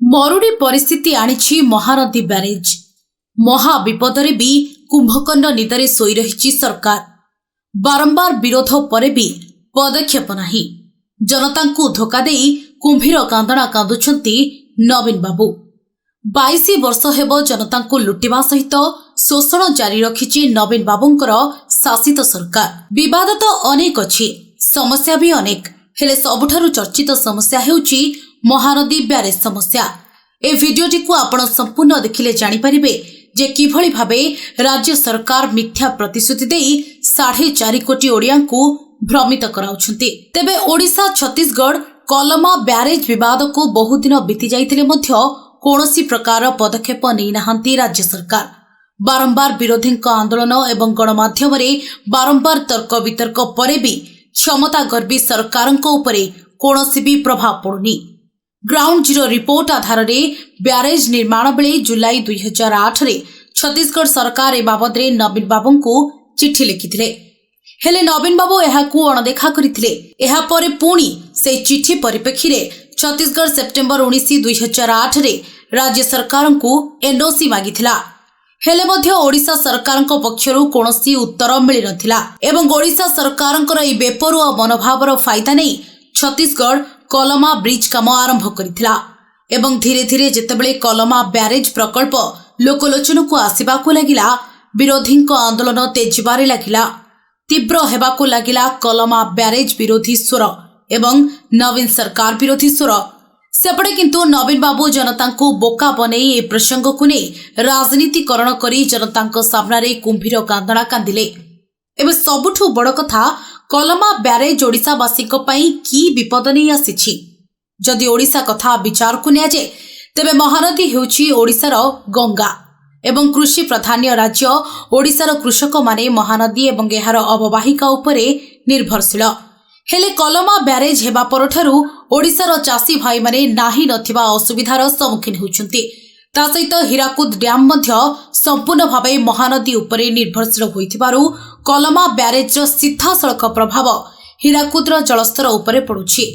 मरुड़ी परिस्थिति आनिछि महानदी ब्यारेज। महा विपदरे भी कुंभकर्ण निदरे सोई रही सरकार। बारंबार विरोध परे भी पदक्षेप नाही। जनता को धोखा देई कुंभीर कांदणा कांदुछंती नवीन बाबू। 22 वर्ष हेब जनता को लुटिबा सहित शोषण जारी रखिछि नवीन बाबूंकर शासित सरकार। विवाद तो अनेक अछि, समस्या भी अनेक, हेले सबुठारु चर्चित समस्या हेउछि महानदी ब्यारेज समस्या। ए भिडियोटी को आपण संपूर्ण देखिले जानि परिबे जे किभଳି भाबे राज्य सरकार मिथ्या प्रतिश्रुति देई 4.5 कोटी ओडिया को भ्रमित कराउछंती। तेबे ओडिशा छत्तीसगढ़ कलमा ब्यारेज विवाद को बहुत दिन बीती जाइतिले मध्य कोनोसी प्रकार पदक्षेप नै नाहंती राज्य सरकार। बारंबार विरोधी आंदोलन एवं गणमाध्यम रे बारंबार तर्क वितर्क परे भी क्षमता गर्वी सरकारक उपरे कोनोसी भी प्रभाव पड़ुनी। ग्राउंड जीरो रिपोर्ट आधार में ब्यारेज निर्माण बेले जुलाई 2008 रे छत्तीसगढ़ सरकार ए बाबद रे नवीन बाबू को चिट्ठी लिखिथिले, हेले नवीन बाबू एहाकू अणदेखा करिथिले। एहा परे पुणी से चिट्ठी परिप्रेक्षी रे छत्तीसगढ़ सेप्टेम्बर 19 2008 रे राज्य सरकार को एनओसी मागिथिला, हेले मध्य ओडिशा सरकार पक्षरु कोनोसी उत्तर मिली नथिला एवं ओडिशा सरकारंकर ई बेपरुआ मनोभावर फायदा नै छत्तीसगढ़ कलमा ब्रिज काम आरंभ करिथिला एवं धीरे धीरे जेतेबेले कलमा ब्यारेज प्रकल्प लोकलोचन को आसीबाकू लागिला, विरोधी आंदोलन तेजिबारे लागिला, तीव्र हेबाकू लागिला कलमा ब्यारेज विरोधी स्वर एवं नवीन सरकार विरोधी स्वर। सेपटे किंतु नवीन बाबू जनता को बोका बनई ए प्रसंग को नहीं राजनीतिकरण करी जनता सामने कुंभीर कांदणा कांदिले। एबे सबुठु बड़ कथा कलमा ब्यारेज ओडिशावासी की विपद नहीं आसी। जदि ओडिशा कथा विचार को निया जाए तेबे महानदी हेउछि ओडिशार गंगा एवं कृषि प्रधान्य राज्य। ओडिशार कृषक माने महानदी एवं एहार अववाहिका उपरे निर्भरशील, हेले कलमा ब्यारेज हेबा परठारु ओडिशार चाषी भाई माने नाही नथिबा असुविधार सम्मुखीन होउछन्ति। ता सहित हीराकुद डैम मध्य संपूर्ण भावे महानदी उपरे निर्भरशील होइथिबारु कलमा ब्यारेज सीधा सड़क प्रभाव हीराकुदर जलस्तर उपरे पड़ुछि।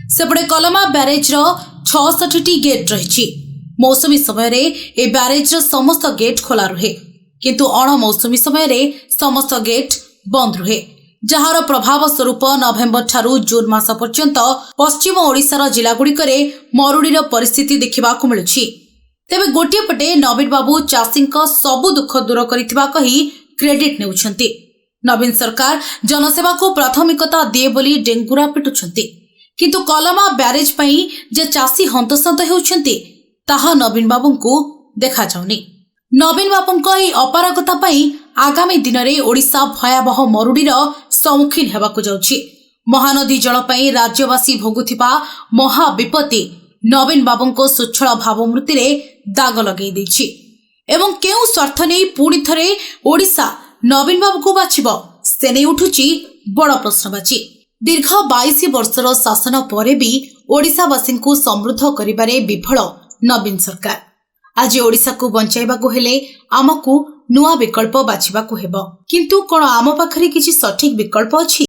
सेपटे कलमा ब्यारेज 66टी गेट रही। मौसुमी समय रे ए ब्यारेज समस्त गेट खोला रहे, किंतु अण मौसुमी समय रे समस्त गेट बंद रहे, जहार प्रभाव स्वरूप नवेम्बर ठारू जून मास पर्यंत पश्चिम ओडिशार जिलागुड़िकरे मरुड़ीर परिस्थिति देखिबाकू मिलुछि। तेबे गोटे पटे नवीन बाबू चाषी सबु दुख दूर करिथिबा कही क्रेडिट नेउछंती। नवीन सरकार जनसेवा को प्राथमिकता दिए बोली डेंगुरा पिटुछंती, किंतु कलमा ब्यारेज पई जे चाषी हंतसंत हेउछंती ताहा नवीन बाबू को देखा जाउनी। नवीन बाबूंको एही अपारगता पई आगामी दिन में ओडिशा भयावह मरुड़ीर सम्मुखीन हेबाकू जाउछि। महानदी जल पई राज्यवासी भोगुथिबा महा विपत्ति नवीन बाबूंको सुच्छल भावमूर्ति रे दाग लगेई दैछि एवं केउ स्वार्थ नै पुणी थरे ओडिशा नवीन बाबू को बाछिब से नै उठुछि बड़ प्रश्नवाची। दीर्घ 22 वर्षर शासन परे भी ओडिशावासी को समृद्ध करिबारे विफल नवीन सरकार। आज ओडिशा को बंचाइबाकू हेले आमकू नुआ विकल्प बाछिबाकू हेबो, किंतु कोन आम पाखरे किछि सठिक विकल्प अछि?